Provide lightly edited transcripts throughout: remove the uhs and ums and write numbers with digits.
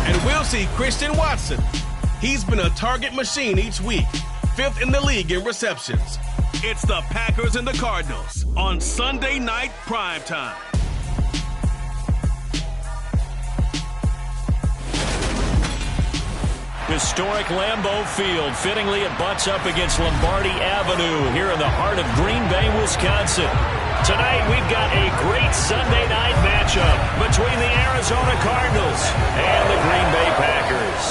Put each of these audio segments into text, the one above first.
And we'll see Christian Watson. He's been a target machine each week, 5th in the league in receptions. It's the Packers and the Cardinals on Sunday Night Primetime. Historic Lambeau Field. Fittingly, it butts up against Lombardi Avenue here in the heart of Green Bay, Wisconsin. Tonight, we've got a great Sunday night matchup between the Arizona Cardinals and the Green Bay Packers.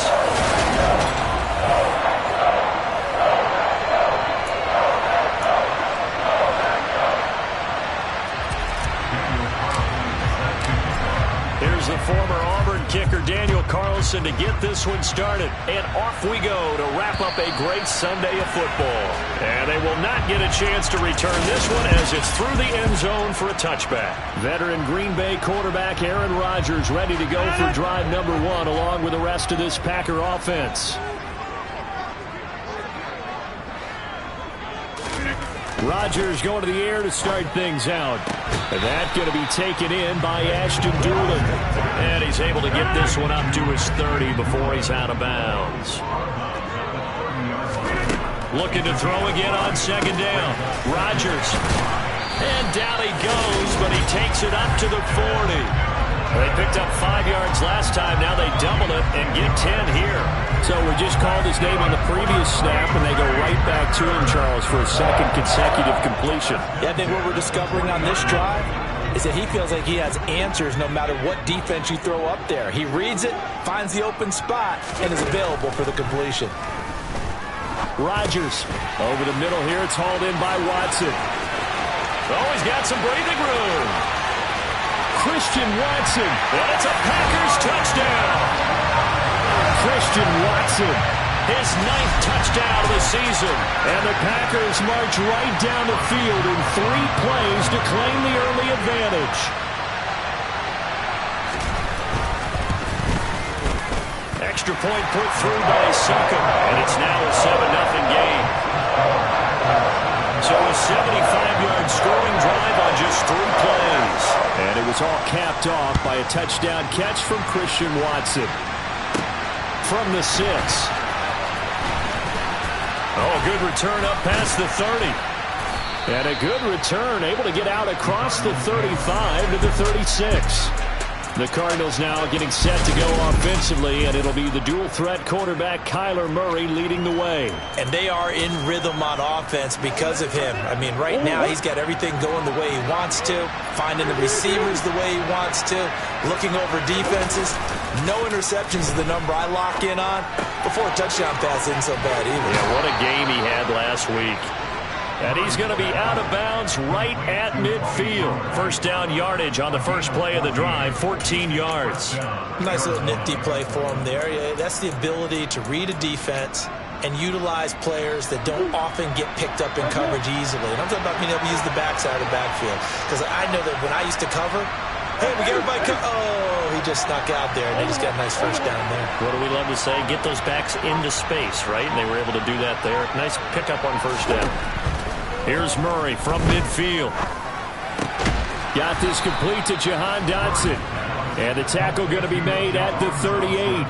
Here's the former Auburn kicker, Daniel Carlson, to get this one started. And off we go to wrap up a great Sunday of football. And they will not get a chance to return this one as it's through the end zone for a touchback. Veteran Green Bay quarterback Aaron Rodgers ready to go for drive number 1 along with the rest of this Packer offense. Rodgers going to the air to start things out. And that going to be taken in by Ashton Dulin. And he's able to get this one up to his 30 before he's out of bounds. Looking to throw again on second down. Rodgers. And down he goes, but he takes it up to the 40. They picked up 5 yards last time. Now they double it and get 10 here. So we just called his name on the previous snap, and they go right back to him, Charles, for a second consecutive completion. Yeah, I think what we're discovering on this drive is that he feels like he has answers no matter what defense you throw up there. He reads it, finds the open spot, and is available for the completion. Rodgers over the middle here. It's hauled in by Watson. Oh, he's got some breathing room. Christian Watson. And it's a Packers touchdown. Christian Watson, his 9th touchdown of the season. And the Packers march right down the field in 3 plays to claim the early advantage. Extra point put through by Suckum. And it's now a 7-0 game. So a 75-yard scoring drive on just 3 plays. And it was all capped off by a touchdown catch from Christian Watson. From the 6. Oh, good return up past the 30. And a good return, able to get out across the 35 to the 36. The Cardinals now getting set to go offensively, and it'll be the dual-threat quarterback Kyler Murray leading the way. And they are in rhythm on offense because of him. I mean, right now he's got everything going the way he wants to, finding the receivers the way he wants to, looking over defenses. No interceptions is the number I lock in on. Before a touchdown pass isn't so bad either. Yeah, what a game he had last week. And he's going to be out of bounds right at midfield. First down yardage on the first play of the drive, 14 yards. Nice little nifty play for him there. Yeah, that's the ability to read a defense and utilize players that don't often get picked up in coverage easily. And I'm talking about being able to use the backside of the backfield. Because I know that when I used to cover, hey, we get everybody oh, he just snuck out there, and they just got a nice first down there. What do we love to say? Get those backs into space, right? And they were able to do that there. Nice pickup on first down. Here's Murray from midfield. Got this complete to Jahan Dotson. And the tackle going to be made at the 38.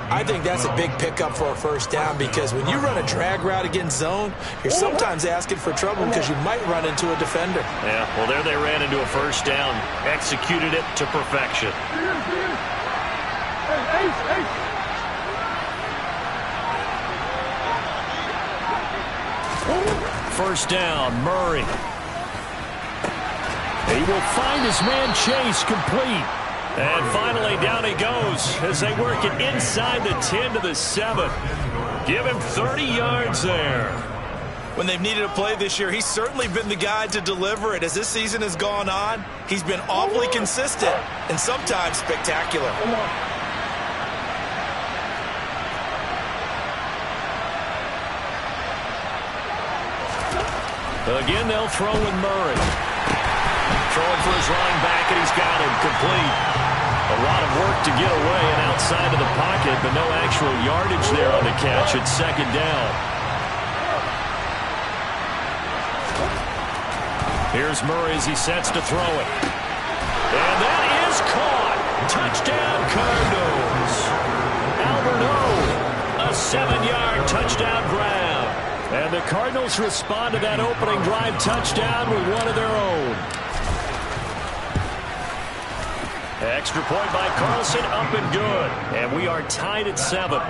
I think that's a big pickup for a first down because when you run a drag route against zone, you're sometimes asking for trouble because you might run into a defender. Yeah, well, there they ran into a first down. Executed it to perfection. First down, Murray. He will find his man Chase complete. And finally, down he goes as they work it inside the 10 to the 7. Give him 30 yards there. When they've needed a play this year, he's certainly been the guy to deliver it. As this season has gone on, he's been awfully consistent and sometimes spectacular. Again, they'll throw with Murray. Throwing for his running back, and he's got him complete. A lot of work to get away and outside of the pocket, but no actual yardage there on the catch. It's second down. Here's Murray as he sets to throw it. And that is caught. Touchdown, Cardinals. touchdown grab. And the Cardinals respond to that opening drive touchdown with one of their own. Extra point by Carlson, up and good. And we are tied at 7.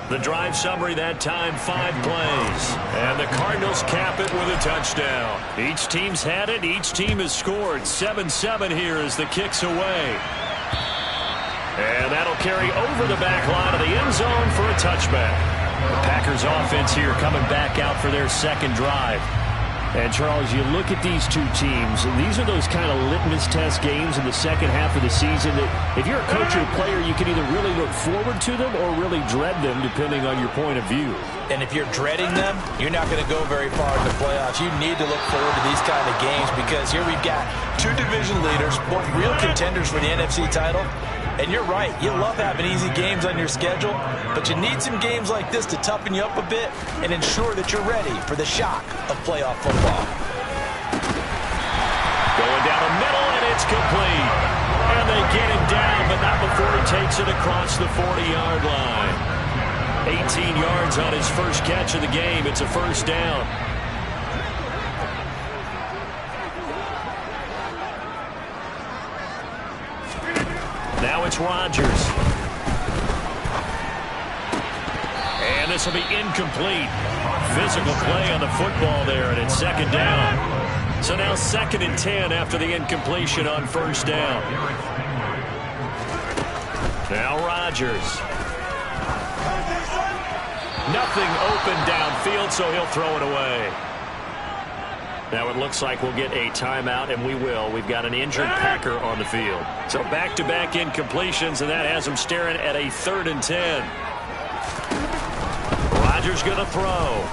The drive summary that time, 5 plays. And the Cardinals cap it with a touchdown. Each team's had it. Each team has scored. 7-7 here as the kick's away. And that'll carry over the back line of the end zone for a touchback. The Packers offense here coming back out for their second drive. And, Charles, you look at these two teams, and these are those kind of litmus test games in the second half of the season that if you're a coach or a player, you can either really look forward to them or really dread them, depending on your point of view. And if you're dreading them, you're not going to go very far in the playoffs. You need to look forward to these kind of games because here we've got 2 division leaders, both real contenders for the NFC title. And you're right, you love having easy games on your schedule, but you need some games like this to toughen you up a bit and ensure that you're ready for the shock of playoff football. Going down the middle, and it's complete. And they get him down, but not before he takes it across the 40-yard line. 18 yards on his first catch of the game. It's a first down. Now it's Rodgers. And this will be incomplete. Physical play on the football there, and it's second down. So now 2nd and 10 after the incompletion on first down. Now Rodgers. Nothing open downfield, so he'll throw it away. Now it looks like we'll get a timeout, and we will. We've got an injured Packer on the field. So back-to-back incompletions, and that has him staring at a 3rd and 10. Rodgers going to throw.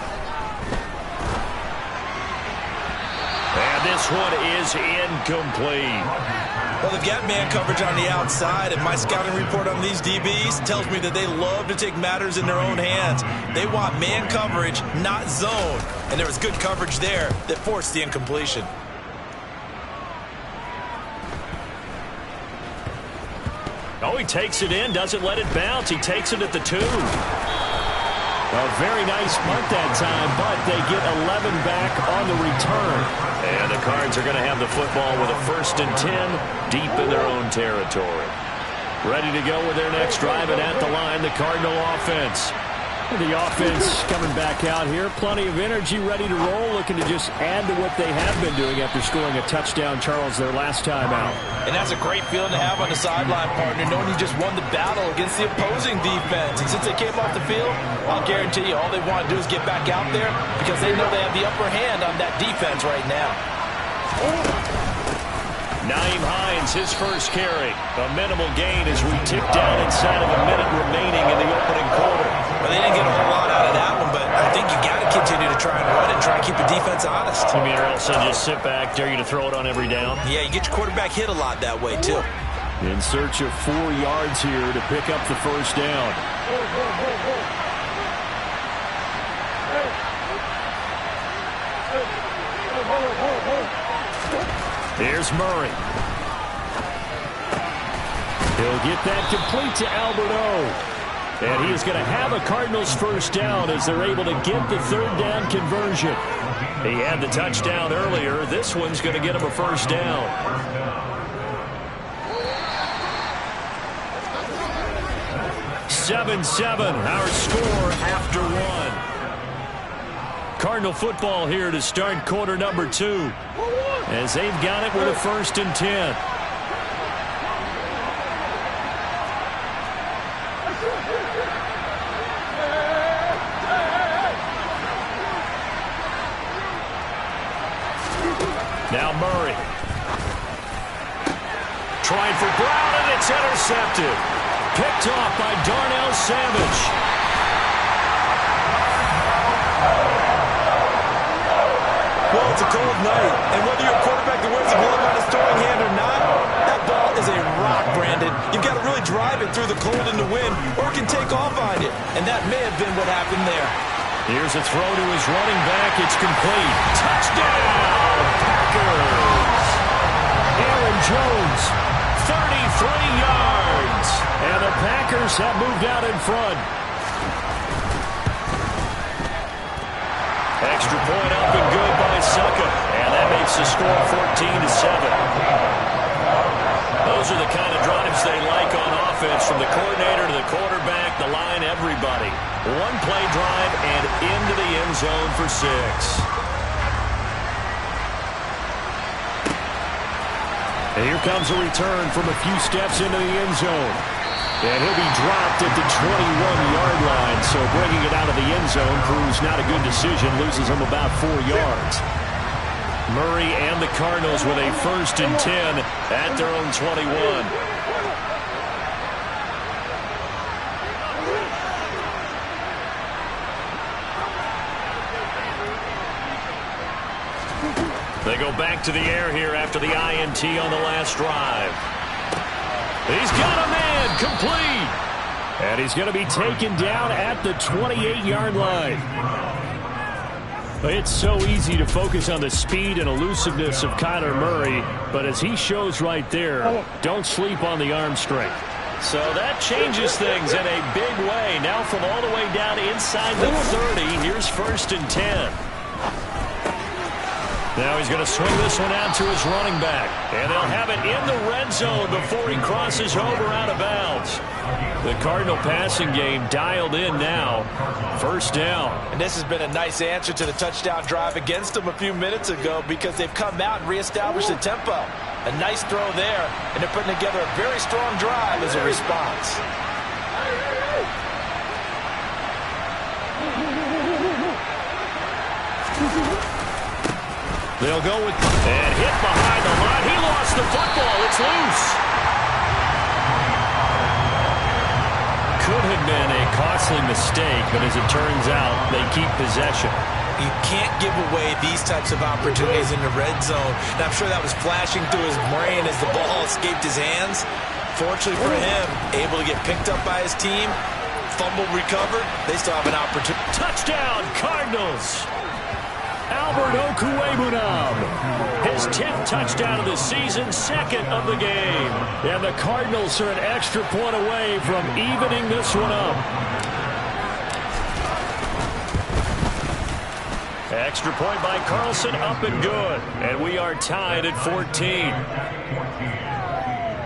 And this one is incomplete. Well, they've got man coverage on the outside, and my scouting report on these DBs tells me that they love to take matters in their own hands. They want man coverage, not zone. And there was good coverage there that forced the incompletion. Oh, he takes it in, doesn't let it bounce. He takes it at the 2. A very nice punt that time, but they get 11 back on the return. And the Cards are going to have the football with a 1st and 10 deep in their own territory. Ready to go with their next drive, and at the line, the Cardinal offense. The offense coming back out here. Plenty of energy, ready to roll, looking to just add to what they have been doing after scoring a touchdown, Charles, their last time out. And that's a great feeling to have on the sideline, partner, knowing you just won the battle against the opposing defense. And since they came off the field, I'll guarantee you all they want to do is get back out there because they know they have the upper hand on that defense right now. Nyheim Hines, his first carry. A minimal gain as we tick down inside of a minute remaining in the opening quarter. Well, they didn't get a whole lot out of that one, but I think you got to continue to try and run it and try and keep the defense honest. You mean, or else they'll just sit back, dare you to throw it on every down? Yeah, you get your quarterback hit a lot that way, too. In search of 4 yards here to pick up the first down. Here's Murray. He'll get that complete to Alberto. And he is going to have a Cardinals first down as they're able to get the 3rd down conversion. He had the touchdown earlier. This one's going to get him a first down. (7-7) our score after 1. Cardinal football here to start quarter number 2. As they've got it with a 1st and 10. Now Murray. Trying for Brown, and it's intercepted. Picked off by Darnell Savage. Well, it's a cold night, and whether you're a quarterback that wears a glove on his throwing hand or not, that ball is a rock, Brandon. You've got to really drive it through the cold and the wind, or it can take off on you, and that may have been what happened there. Here's a throw to his running back. It's complete. Touchdown, Packers. Aaron Jones, 33 yards. And the Packers have moved out in front. extra point up and good by Succa. And that makes the score 14-7. Those are the kind of drives they like on offense, from the coordinator to the quarterback, the line, everybody. One-play drive and into the end zone for 6. And here comes a return from a few steps into the end zone. And he'll be dropped at the 21-yard line, so bringing it out of the end zone proves not a good decision, loses him about 4 yards. Murray and the Cardinals with a 1st and 10 at their own 21. They go back to the air here after the INT on the last drive. He's got a man, complete. And he's going to be taken down at the 28-yard line. It's so easy to focus on the speed and elusiveness of Kyler Murray, but as he shows right there, don't sleep on the arm strength. So that changes things in a big way. Now from all the way down inside the 30, here's 1st and 10. Now he's going to swing this one out to his running back. And they'll have it in the red zone before he crosses over out of bounds. The Cardinal passing game dialed in now. 1st down. And this has been a nice answer to the touchdown drive against them a few minutes ago, because they've come out and reestablished the tempo. A nice throw there, and they're putting together a very strong drive as a response. They'll go with, and hit behind the line. He lost the football. It's loose. Could have been a costly mistake, but as it turns out, they keep possession. You can't give away these types of opportunities in the red zone. And I'm sure that was flashing through his brain as the ball escaped his hands. Fortunately for him, able to get picked up by his team, fumble recovered. They still have an opportunity. Touchdown, Cardinals! Albert Okwuegbunam, his 10th touchdown of the season, 2nd of the game. And the Cardinals are an extra point away from evening this one up. Extra point by Carlson, up and good. And we are tied at 14.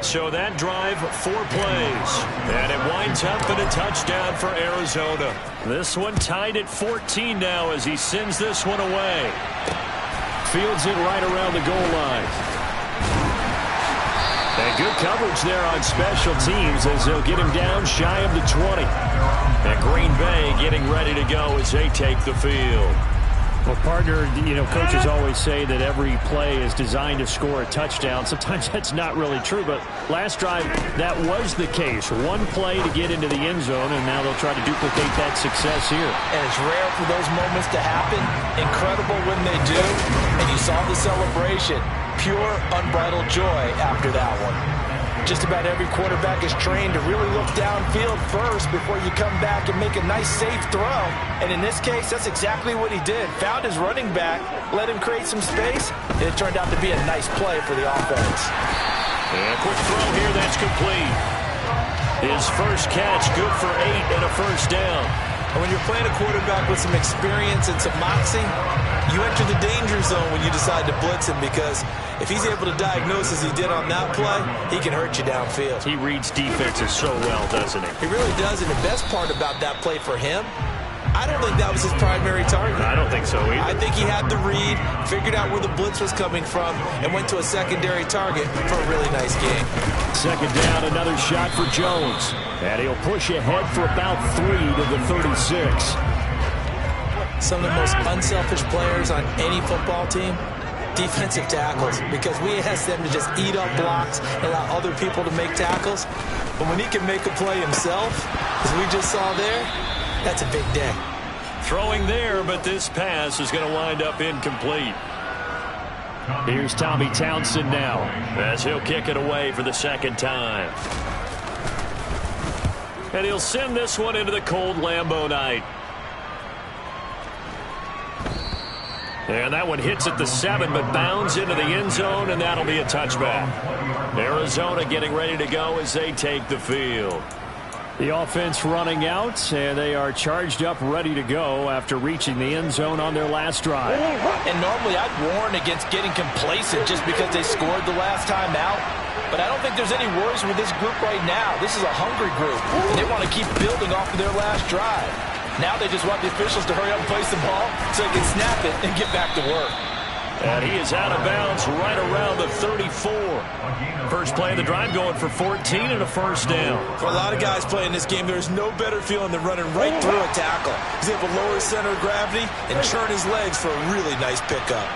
So that drive, 4 plays. And it winds up in a touchdown for Arizona. This one tied at 14 now as he sends this one away. Fields it right around the goal line. And good coverage there on special teams as they'll get him down shy of the 20. And Green Bay getting ready to go as they take the field. Well, partner, you know, coaches always say that every play is designed to score a touchdown. Sometimes that's not really true, but last drive, that was the case. One play to get into the end zone, and now they'll try to duplicate that success here. And it's rare for those moments to happen. Incredible when they do. And you saw the celebration. Pure, unbridled joy after that one. Just about every quarterback is trained to really look downfield first before you come back and make a nice, safe throw. And in this case, that's exactly what he did. Found his running back, let him create some space, and it turned out to be a nice play for the offense. And a quick throw here, that's complete. His first catch, good for 8 and a 1st down. And when you're playing a quarterback with some experience and some moxie, you enter the danger zone when you decide to blitz him, because if he's able to diagnose as he did on that play, he can hurt you downfield. He reads defenses so well, doesn't he? He really does, and the best part about that play for him, I don't think that was his primary target. I don't think so either. I think he had the read, figured out where the blitz was coming from, and went to a secondary target for a really nice game. 2nd down, another shot for Jones. And he'll push ahead for about 3 to the 36. Some of the most unselfish players on any football team, defensive tackles, because we ask them to just eat up blocks and allow other people to make tackles. But when he can make a play himself, as we just saw there, that's a big day. Throwing there, but this pass is going to wind up incomplete. Here's Tommy Townsend now, as he'll kick it away for the 2nd time. And he'll send this one into the cold Lambeau night. And that one hits at the 7, but bounds into the end zone, and that'll be a touchback. Arizona getting ready to go as they take the field. The offense running out, and they are charged up, ready to go after reaching the end zone on their last drive. And normally I'd warn against getting complacent just because they scored the last time out. But I don't think there's any worries with this group right now. This is a hungry group, and they want to keep building off of their last drive. Now they just want the officials to hurry up and place the ball so they can snap it and get back to work. And he is out of bounds right around the 34. First play of the drive going for 14 and a first down. For a lot of guys playing this game, there's no better feeling than running right through a tackle. He's able to lower his center of gravity and churn his legs for a really nice pickup.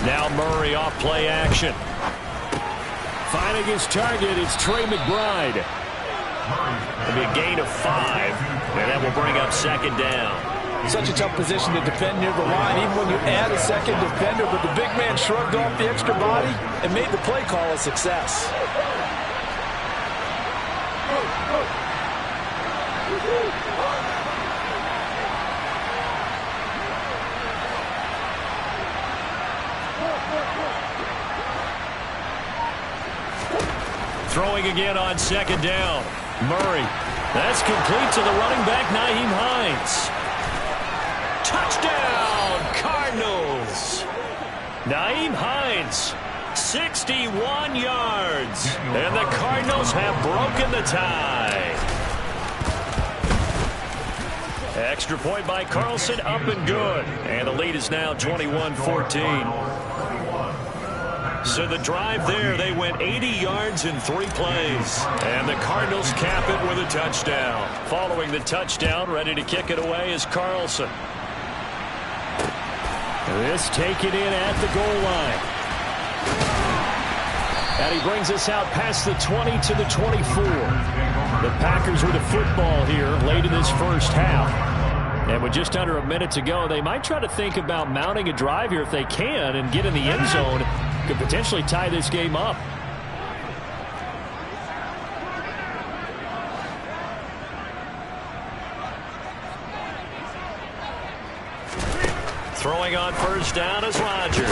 Now Murray off play action. Finding his target, it's Trey McBride. It'll be a gain of 5, and that will bring up second down. Such a tough position to defend near the line, even when you add a second defender, but the big man shrugged off the extra body and made the play call a success. Throwing again on second down. Murray. That's complete to the running back, Nyheim Hines. Touchdown, Cardinals. Nyheim Hines, 61 yards. And the Cardinals have broken the tie. Extra point by Carlson, up and good. And the lead is now 21-14. So the drive there, they went 80 yards in 3 plays. And the Cardinals cap it with a touchdown. Following the touchdown, ready to kick it away is Carlson. This taken in at the goal line. And he brings us out past the 20 to the 24. The Packers with a football here late in this first half. And with just under a minute to go, they might try to think about mounting a drive here if they can and get in the end zone. Could potentially tie this game up. Throwing on first down is Rodgers.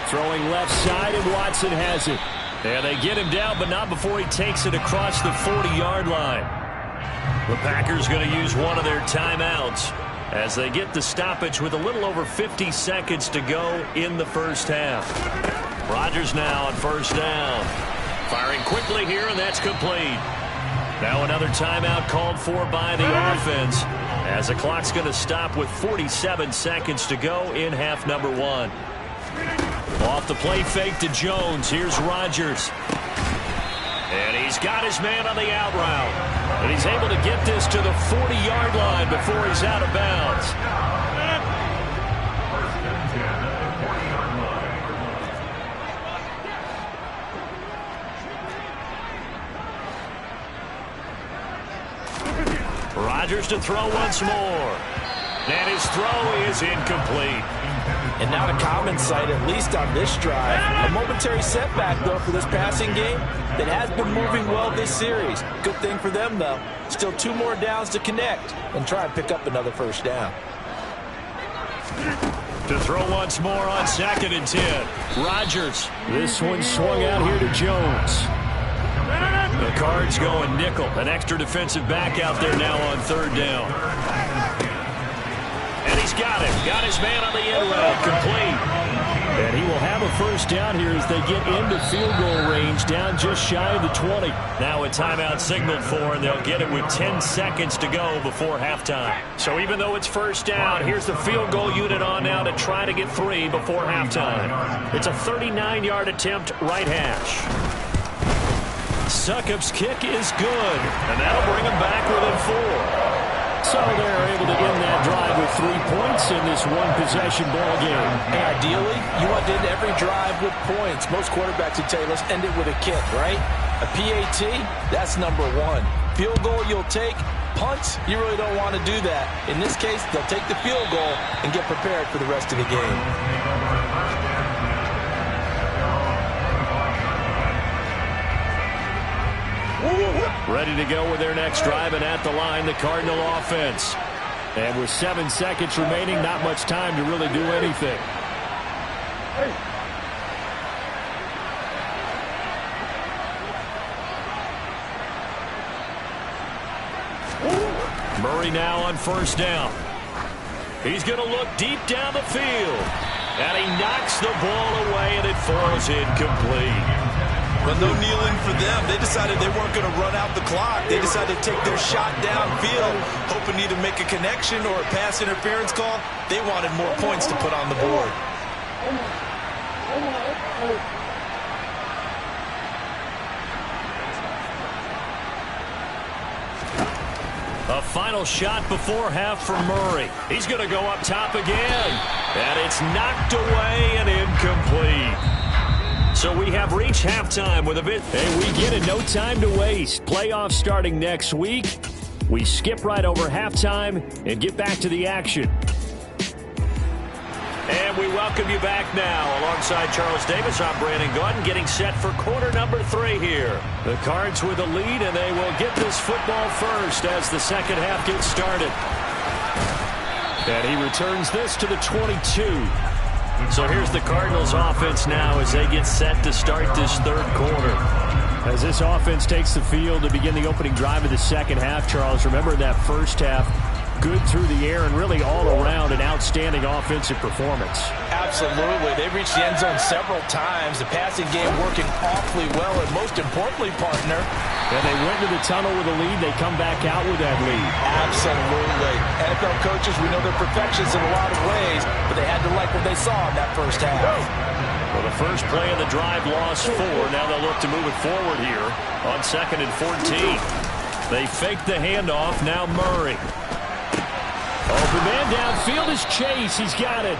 Throwing left side, and Watson has it. And they get him down, but not before he takes it across the 40-yard line. The Packers going to use one of their timeouts as they get the stoppage with a little over 50 seconds to go in the first half. Rodgers now on first down. Firing quickly here, and that's complete. Now another timeout called for by the offense as the clock's going to stop with 47 seconds to go in half number 1. Off the play fake to Jones. Here's Rodgers. And he's got his man on the out route. And he's able to get this to the 40-yard line before he's out of bounds. Rodgers to throw once more. And his throw is incomplete. And not a common sight, at least on this drive. A momentary setback, though, for this passing game that has been moving well this series. Good thing for them, though. Still 2 more downs to connect and try and pick up another first down. To throw once more on 2nd and 10. Rodgers. This one swung out here to Jones. The Cards going nickel. An extra defensive back out there now on 3rd down. And he's got him. Got his man on the end route. Complete. And he will have a first down here as they get into field goal range, down just shy of the 20. Now a timeout signaled for, and they'll get it with 10 seconds to go before halftime. So even though it's first down, here's the field goal unit on now to try to get 3 before halftime. It's a 39-yard attempt, right hash. Succop's kick is good, and that'll bring him back within 4. So they're able to end that drive with 3 points in this one-possession ball game. Hey, ideally, you want to end every drive with points. Most quarterbacks would tell you, let's end it with a kick, right? A PAT, that's number 1. Field goal you'll take. Punts, you really don't want to do that. In this case, they'll take the field goal and get prepared for the rest of the game. Ready to go with their next drive, and at the line, the Cardinal offense. And with 7 seconds remaining, not much time to really do anything. Murray now on first down. He's going to look deep down the field. And he knocks the ball away, and it falls incomplete. But no kneeling for them. They decided they weren't going to run out the clock. They decided to take their shot downfield, hoping to either make a connection or a pass interference call. They wanted more points to put on the board. A final shot before half for Murray. He's going to go up top again. And it's knocked away and incomplete. So we have reached halftime with a bit. And we get it, no time to waste. Playoffs starting next week. We skip right over halftime and get back to the action. And we welcome you back now. Alongside Charles Davis, I'm Brandon Gordon, getting set for quarter number 3 here. The Cards with a lead, and they will get this football first as the second half gets started. And he returns this to the 22. So here's the Cardinals offense now as they get set to start this third quarter. As this offense takes the field to begin the opening drive of the second half, Charles, remember that first half, good through the air and really all around an outstanding offensive performance. Absolutely. They reached the end zone several times. The passing game working awfully well, and most importantly, partner. And they went to the tunnel with a lead. They come back out with that lead. Absolutely. NFL coaches, we know they're perfections in a lot of ways, but they had to like what they saw in that first half. Well, the first play of the drive lost 4. Now they'll look to move it forward here on 2nd and 14. They fake the handoff. Now Murray. Open man downfield is Chase. He's got it.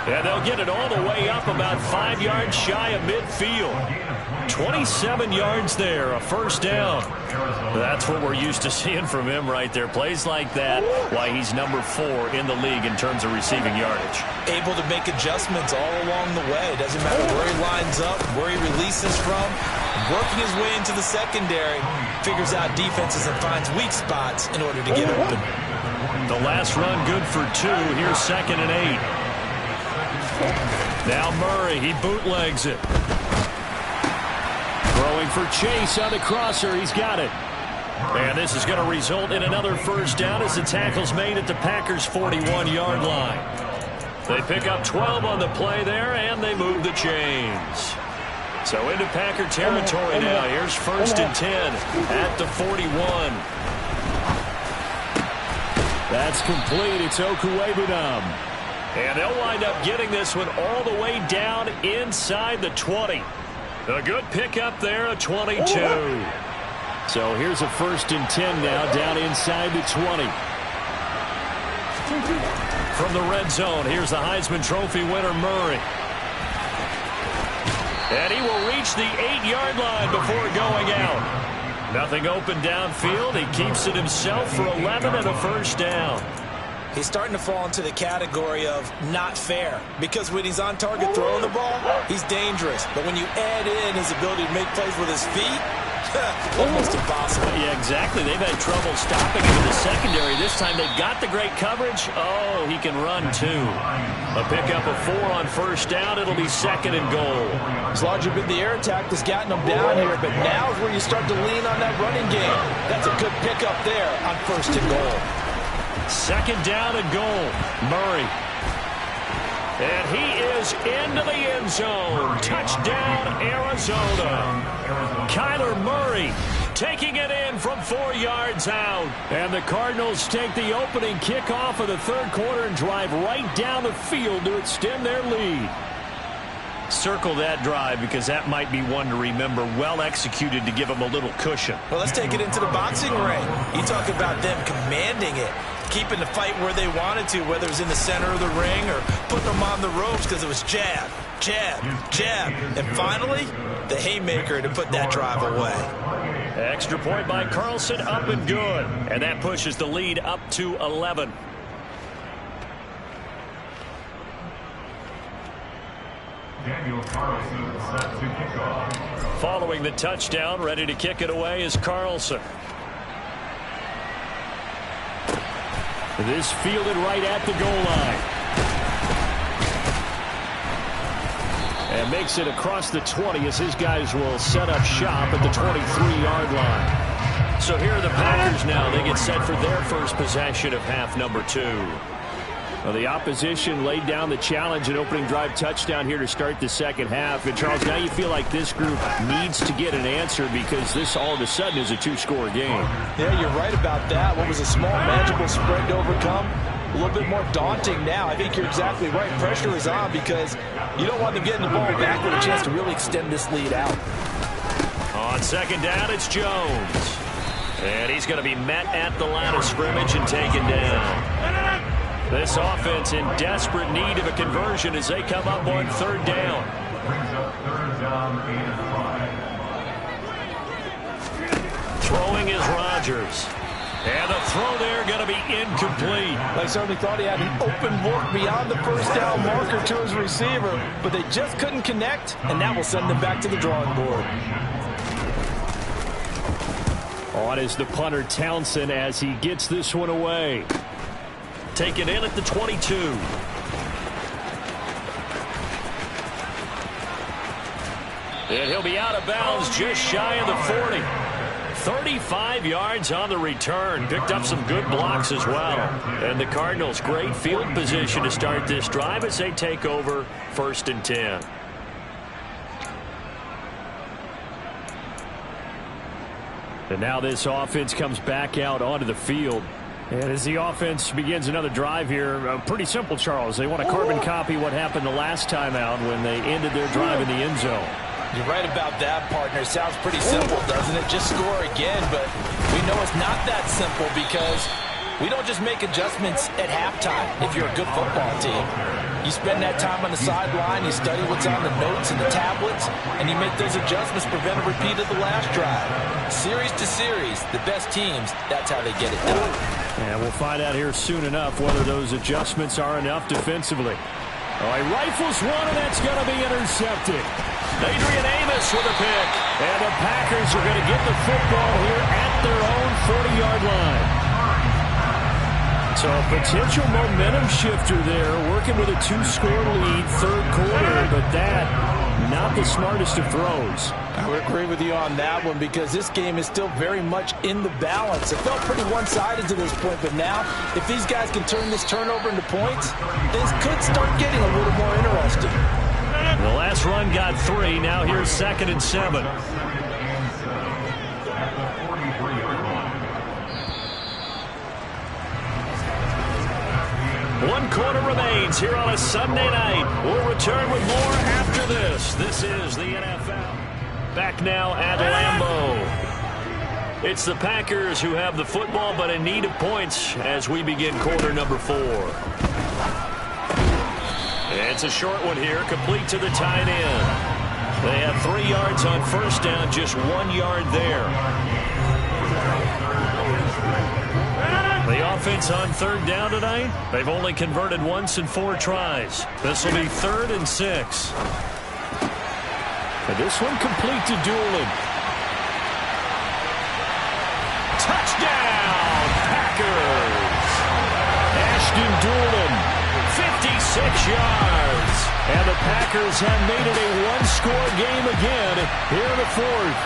And they'll get it all the way up about 5 yards shy of midfield. 27 yards there, a first down. That's what we're used to seeing from him right there. Plays like that, why he's number 4 in the league in terms of receiving yardage. Able to make adjustments all along the way. Doesn't matter where he lines up, where he releases from. Working his way into the secondary, figures out defenses and finds weak spots in order to get open. The last run good for 2. Here's 2nd and 8. Now Murray, he bootlegs it. Throwing for Chase on the crosser. He's got it. And this is going to result in another first down as the tackle's made at the Packers' 41-yard line. They pick up 12 on the play there, and they move the chains. So into Packer territory now. Here's 1st and 10 at the 41. That's complete. It's Okuwebunam. And they'll wind up getting this one all the way down inside the 20. A good pickup there, a 22. So here's a 1st and 10 now down inside the 20. From the red zone, here's the Heisman Trophy winner, Murray. And he will reach the 8-yard line before going out. Nothing open downfield. He keeps it himself for 11 and a first down. He's starting to fall into the category of not fair, because when he's on target throwing the ball, he's dangerous. But when you add in his ability to make plays with his feet, almost impossible. Yeah, exactly. They've had trouble stopping him in the secondary. This time they've got the great coverage. Oh, he can run too. A pickup of 4 on first down. It'll be 2nd and goal. It's largely been the air attack that's gotten them down here, but now is where you start to lean on that running game. That's a good pickup there on 1st and goal. 2nd down and goal. Murray. And he is into the end zone. Touchdown, Arizona. Kyler Murray taking it in from 4 yards out. And the Cardinals take the opening kickoff of the third quarter and drive right down the field to extend their lead. Circle that drive because that might be one to remember. Well executed to give them a little cushion. Well, let's take it into the boxing ring. You talk about them commanding it, keeping the fight where they wanted to, whether it was in the center of the ring or putting them on the ropes because it was jab, jab, jab. And finally, the haymaker to put that drive away. Extra point by Carlson, up and good. And that pushes the lead up to 11. Following the touchdown, ready to kick it away is Carlson. This fielded right at the goal line. And makes it across the 20 as his guys will set up shop at the 23-yard line. So here are the Packers now. They get set for their first possession of half number 2. Well, the opposition laid down the challenge and opening drive touchdown here to start the second half. And, Charles, now you feel like this group needs to get an answer because this all of a sudden is a 2-score game. Yeah, you're right about that. What was a small, manageable spread to overcome, a little bit more daunting now. I think you're exactly right. Pressure is on because you don't want them getting the ball back with a chance to really extend this lead out. On second down, it's Jones. And he's going to be met at the line of scrimmage and taken down. This offense in desperate need of a conversion as they come up on third down. Throwing is Rodgers. And the throw there going to be incomplete. They certainly thought he had an open look beyond the first down marker to his receiver, but they just couldn't connect, and that will send them back to the drawing board. On is the punter Townsend as he gets this one away. Take it in at the 22. And he'll be out of bounds just shy of the 40. 35 yards on the return. Picked up some good blocks as well. And the Cardinals, great field position to start this drive as they take over 1st and 10. And now this offense comes back out onto the field. And as the offense begins another drive here, pretty simple, Charles. They want to carbon copy what happened the last time out when they ended their drive in the end zone. You're right about that, partner. It sounds pretty simple, doesn't it? Just score again, but we know it's not that simple because we don't just make adjustments at halftime if you're a good football team. You spend that time on the sideline, you study what's on the notes and the tablets, and you make those adjustments, prevent a repeat of the last drive. Series to series, the best teams, that's how they get it done. And we'll find out here soon enough whether those adjustments are enough defensively. Oh, he rifles one, and that's going to be intercepted. Adrian Amos with a pick. And the Packers are going to get the football here at their own 40-yard line. So a potential momentum shifter there, working with a 2-score lead, third quarter, but that, not the smartest of throws. I would agree with you on that one because this game is still very much in the balance. It felt pretty one-sided to this point, but now, if these guys can turn this turnover into points, things could start getting a little more interesting. The last run got 3. Now here's 2nd and 7. One quarter remains here on a Sunday night. We'll return with more after this. This is the NFL. Back now at Lambeau. It's the Packers who have the football but in need of points as we begin quarter number 4. It's a short one here, complete to the tight end. They have 3 yards on first down, just 1 yard there. The offense on third down tonight, they've only converted once in 4 tries. This will be 3rd and 6. And this one complete to Doolin. Touchdown, Packers! Ashton Doolin, 56 yards. And the Packers have made it a 1-score game again here in the 4th.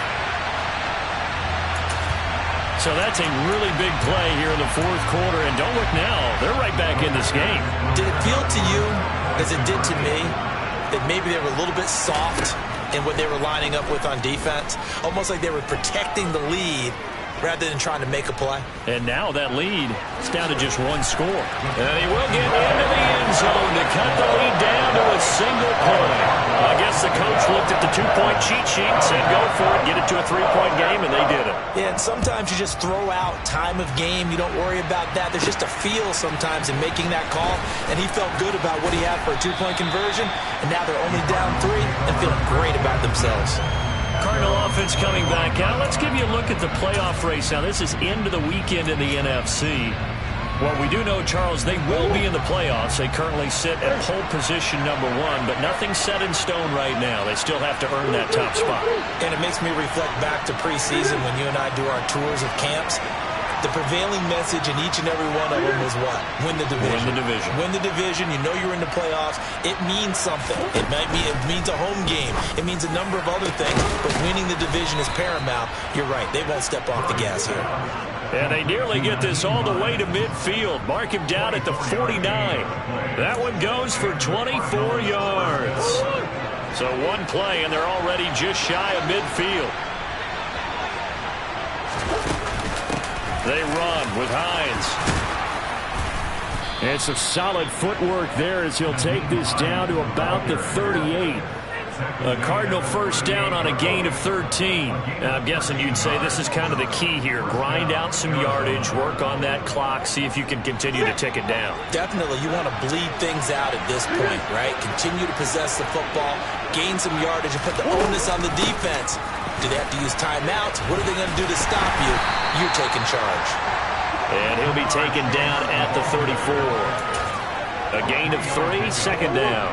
So that's a really big play here in the 4th quarter. And don't look now, they're right back in this game. Did it feel to you, as it did to me, that maybe they were a little bit soft in what they were lining up with on defense? Almost like they were protecting the lead rather than trying to make a play. And now that lead is down to just 1 score. And he will get into the end zone to cut the lead down to a single point. I guess the coach looked at the 2-point cheat sheet and said, go for it, get it to a 3-point game, and they did it. Yeah, and sometimes you just throw out time of game. You don't worry about that. There's just a feel sometimes in making that call, and he felt good about what he had for a 2-point conversion, and now they're only down 3 and feeling great about themselves. Cardinal offense coming back out. Let's give you a look at the playoff race. Now, this is into the weekend in the NFC. What we do know, Charles, they will be in the playoffs. They currently sit at pole position number 1, but nothing's set in stone right now. They still have to earn that top spot. And it makes me reflect back to preseason when you and I do our tours of camps. The prevailing message in each and every one of them was what? Win the division. Win the division. Win the division. You know you're in the playoffs. It means something. It means a home game. It means a number of other things, but winning the division is paramount. You're right. They won't step off the gas here. And they nearly get this all the way to midfield. Mark him down at the 49. That one goes for 24 yards. So one play, and they're already just shy of midfield. They run with Hines. And some solid footwork there as he'll take this down to about the 38. A Cardinal first down on a gain of 13. I'm guessing you'd say this is kind of the key here. Grind out some yardage, work on that clock, see if you can continue to tick it down. Definitely, you want to bleed things out at this point, right? Continue to possess the football, gain some yardage, and put the onus on the defense. Do they have to use timeouts? What are they going to do to stop you? You're taking charge. And he'll be taken down at the 34. A gain of 3, second down.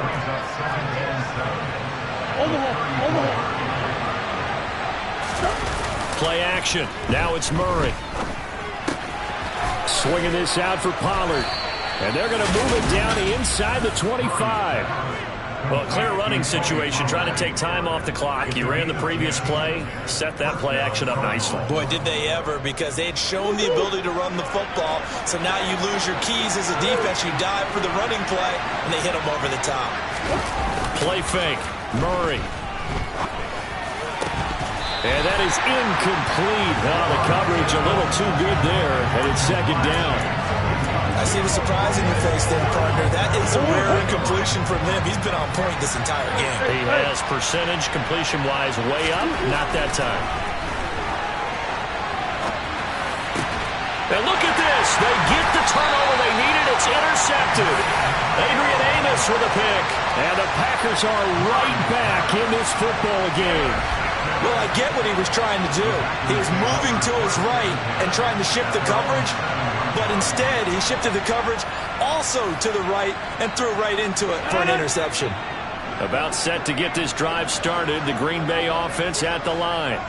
Play action. Now it's Murray. Swinging this out for Pollard. And they're going to move it down inside the 25. Well, clear running situation, trying to take time off the clock. He ran the previous play, set that play action up nicely. Boy, did they ever, because they had shown the ability to run the football. So now you lose your keys as a defense. You dive for the running play, and they hit them over the top. Play fake. Murray. And that is incomplete. Now the coverage a little too good there, and it's second down. I see the surprise in your face there, partner. That is a rare incompletion from him. He's been on point this entire game. He has percentage completion-wise way up. Not that time. And look at this. They get the turnover they needed. It's intercepted. Adrian Amos with a pick. And the Packers are right back in this football game. Well, I get what he was trying to do. He was moving to his right and trying to shift the coverage, but instead he shifted the coverage also to the right and threw right into it for an interception. About set to get this drive started, the Green Bay offense at the line.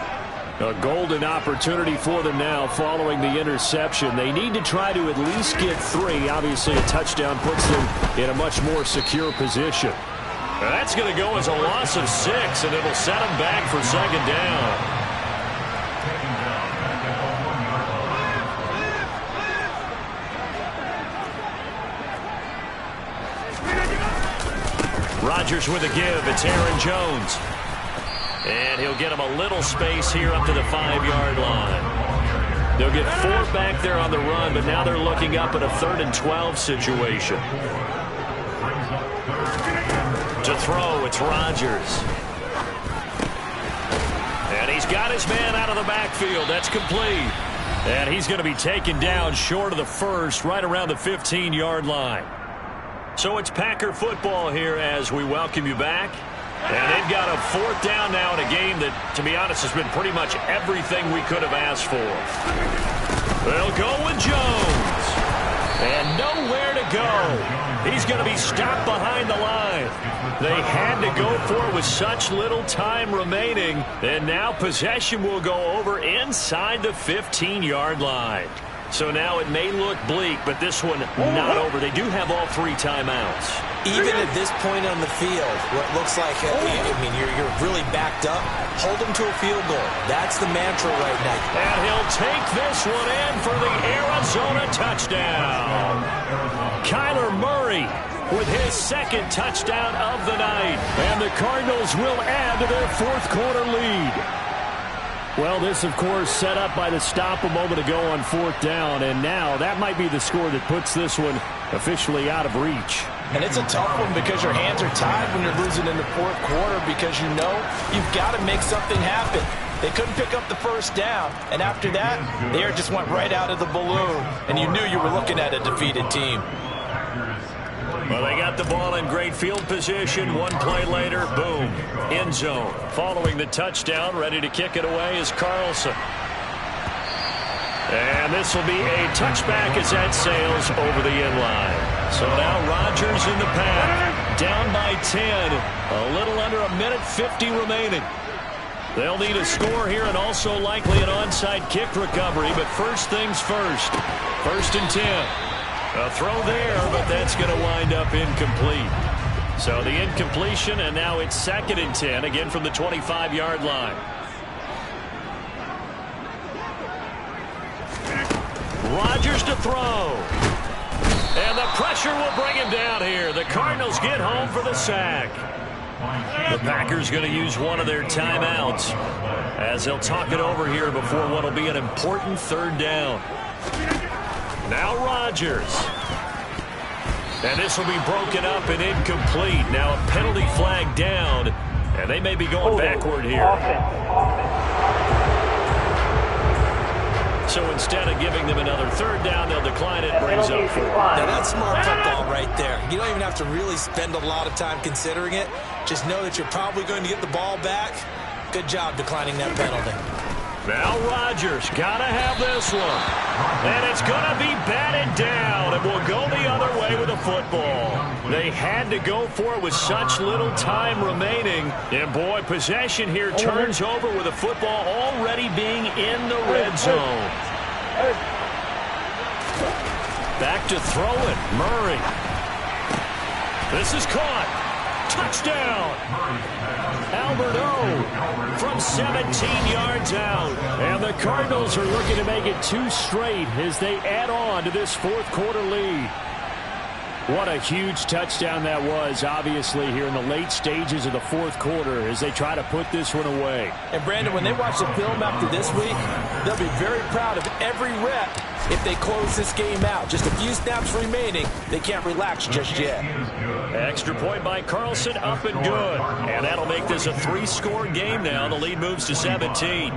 A golden opportunity for them now following the interception. They need to try to at least get 3. Obviously, a touchdown puts them in a much more secure position. That's going to go as a loss of 6, and it'll set them back for second down. Rodgers with a give. It's Aaron Jones. And he'll get him a little space here up to the 5-yard line. They'll get 4 back there on the run, but now they're looking up at a 3rd and 12 situation. To throw, it's Rodgers. And he's got his man out of the backfield. That's complete. And he's going to be taken down short of the first, right around the 15-yard line. So it's Packer football here as we welcome you back. And they've got a 4th down now in a game that, to be honest, has been pretty much everything we could have asked for. They'll go with Jones. And nowhere to go. He's going to be stopped behind the line. They had to go for it with such little time remaining. And now possession will go over inside the 15-yard line. So now it may look bleak, but this one not over. They do have all 3 timeouts. Even at this point on the field, where it looks like, you're really backed up, hold them to a field goal. That's the mantra right now. And he'll take this one in for the Arizona touchdown. Kyler Murray with his 2nd touchdown of the night. And the Cardinals will add to their 4th quarter lead. Well, this, of course, set up by the stop a moment ago on 4th down, and now that might be the score that puts this one officially out of reach. And it's a tough one because your hands are tied when you're losing in the 4th quarter because you know you've got to make something happen. They couldn't pick up the 1st down, and after that, the air just went right out of the balloon, and you knew you were looking at a defeated team. Well, they got the ball in great field position. 1 play later, boom, end zone. Following the touchdown, ready to kick it away is Carlson. And this will be a touchback as that sails over the end line. So now Rodgers in the pack, down by 10. A little under a minute 50 remaining. They'll need a score here and also likely an onside kick recovery, but first things first. 1st and 10. A throw there, but that's going to wind up incomplete. So the incompletion, and now it's 2nd and 10, again from the 25-yard line. Rodgers to throw. And the pressure will bring him down here. The Cardinals get home for the sack. The Packers going to use one of their timeouts as they'll talk it over here before what will be an important 3rd down. Now Rodgers. And this will be broken up and incomplete. Now a penalty flag down, and they may be going backward here. So instead of giving them another 3rd down, they'll decline it, brings up 4. Now that's smart football right there. You don't even have to really spend a lot of time considering it. Just know that you're probably going to get the ball back. Good job declining that penalty. Now Rodgers got to have this one. And it's going to be batted down, and will go the other way with the football. They had to go for it with such little time remaining. And boy, possession here turns over with the football already being in the red zone. Back to throw it, Murray. This is caught. Touchdown. Albert O from 17 yards out. And the Cardinals are looking to make it 2 straight as they add on to this 4th quarter lead. What a huge touchdown that was, obviously, here in the late stages of the 4th quarter as they try to put this one away. And, Brandon, when they watch the film after this week, they'll be very proud of every rep if they close this game out. Just a few snaps remaining. They can't relax just yet. Extra point by Carlson, up and good. And that'll make this a 3-score game now. The lead moves to 17.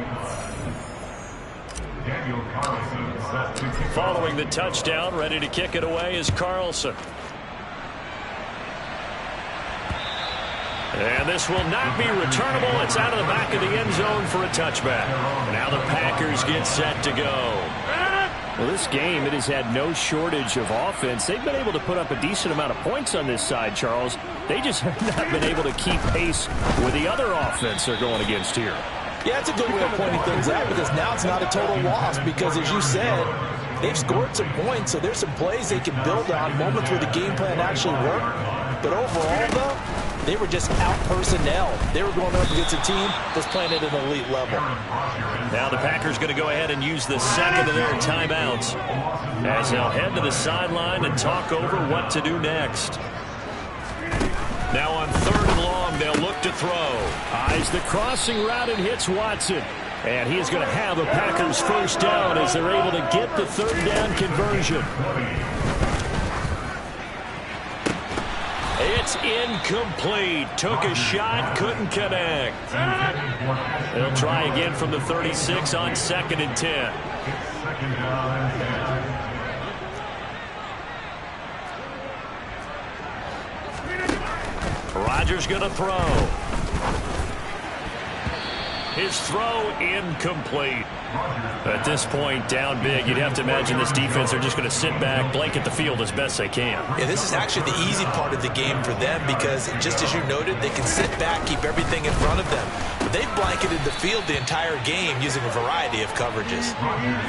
Following the touchdown, ready to kick it away is Carlson. And this will not be returnable. It's out of the back of the end zone for a touchback. Now the Packers get set to go. Well, this game, it has had no shortage of offense. They've been able to put up a decent amount of points on this side, Charles. They just have not been able to keep pace with the other offense they're going against here. Yeah, it's a good way of pointing things out because now it's not a total loss because, as you said, they've scored some points, so there's some plays they can build on, moments where the game plan actually worked. But overall, though, they were just out-personnel. They were going up against a team that's playing at an elite level. Now the Packers going to go ahead and use the 2nd of their timeouts as they'll head to the sideline and talk over what to do next. Now on 3rd and long, they'll look to throw. Eyes the crossing route and hits Watson. And he is going to have a Packers 1st down as they're able to get the 3rd down conversion. It's incomplete. Took a shot, couldn't connect. They'll try again from the 36 on 2nd and 10. Rodgers going to throw. His throw incomplete. At this point, down big, you'd have to imagine this defense are just going to sit back, blanket the field as best they can. Yeah, this is actually the easy part of the game for them because, just as you noted, they can sit back, keep everything in front of them. But they've blanketed the field the entire game using a variety of coverages.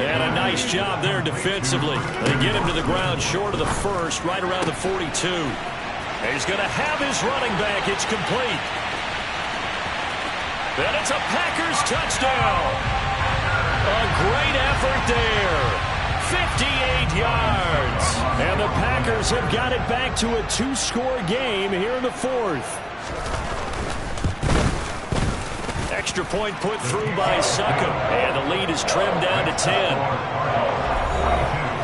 And a nice job there defensively. They get him to the ground short of the 1st, right around the 42. And he's going to have his running back. It's complete. And it's a Packers touchdown. A great effort there. 58 yards. And the Packers have got it back to a 2-score game here in the 4th. Extra point put through by Succop. And the lead is trimmed down to 10.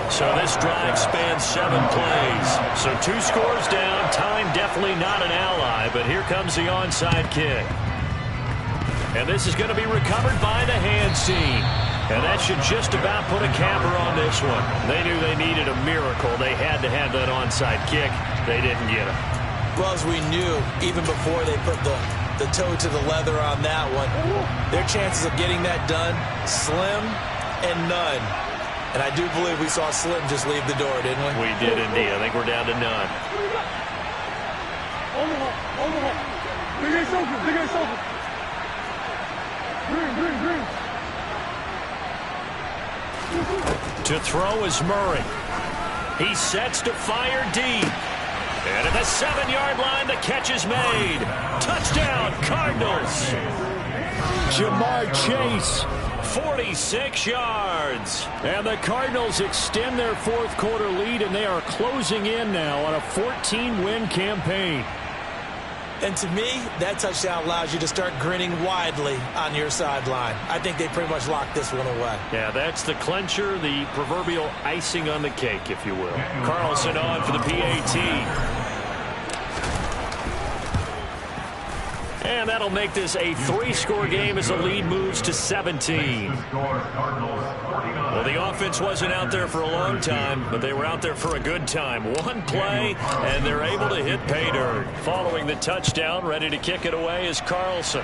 So this drive spans 7 plays. So 2 scores down. Time definitely not an ally. But here comes the onside kick. And this is going to be recovered by the hands team. And that should just about put a capper on this one. They knew they needed a miracle. They had to have that onside kick. They didn't get it. Well, as we knew, even before they put the toe to the leather on that one, their chances of getting that done, slim and none. And I do believe we saw Slim just leave the door, didn't we? We did indeed. I think we're down to none. To throw is Murray. He sets to fire deep. And at the 7-yard line, the catch is made. Touchdown, Cardinals. Jamar Chase. 46 yards. And the Cardinals extend their fourth quarter lead, and they are closing in now on a 14-win campaign. And to me, that touchdown allows you to start grinning widely on your sideline. I think they pretty much locked this one away. Yeah, that's the clincher, the proverbial icing on the cake, if you will. Carlson on for the PAT. And that'll make this a 3-score game as the lead moves to 17. Well, the offense wasn't out there for a long time, but they were out there for a good time. One play, and they're able to hit pay dirt. Following the touchdown, ready to kick it away is Carlson.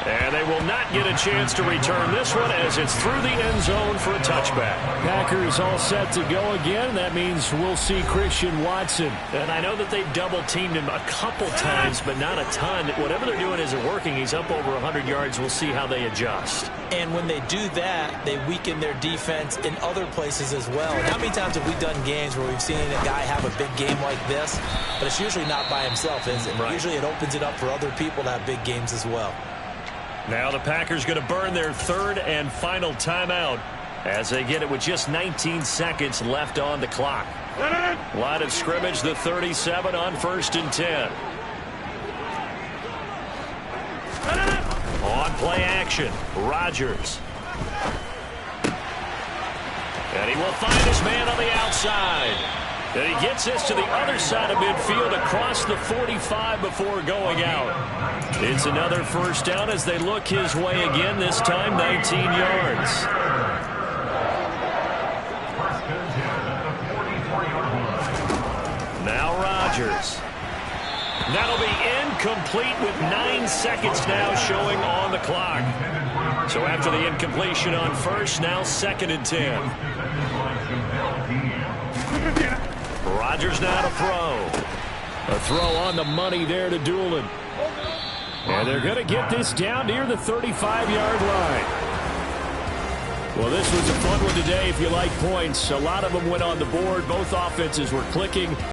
And they will not get a chance to return this one as it's through the end zone for a touchback. Packers all set to go again. That means we'll see Christian Watson. And I know that they've double-teamed him a couple times, but not a ton. Whatever they're doing isn't working. He's up over 100 yards. We'll see how they adjust. And when they do that, they weaken their defense in other places as well. And how many times have we done games where we've seen a guy have a big game like this? But it's usually not by himself, is it? Right. Usually it opens it up for other people to have big games as well. Now the Packers going to burn their third and final timeout as they get it with just 19 seconds left on the clock. Line of scrimmage, the 37 on 1st and 10. On play action, Rodgers. And he will find his man on the outside. And he gets this to the other side of midfield across the 45 before going out. It's another first down as they look his way again, this time 19 yards. Now Rodgers. That'll be incomplete with 9 seconds now showing on the clock. So after the incompletion on first, now 2nd and 10. Rodgers now to throw. A throw on the money there to Doolin. And they're going to get this down near the 35-yard line. Well, this was a fun one today if you like points. A lot of them went on the board. Both offenses were clicking.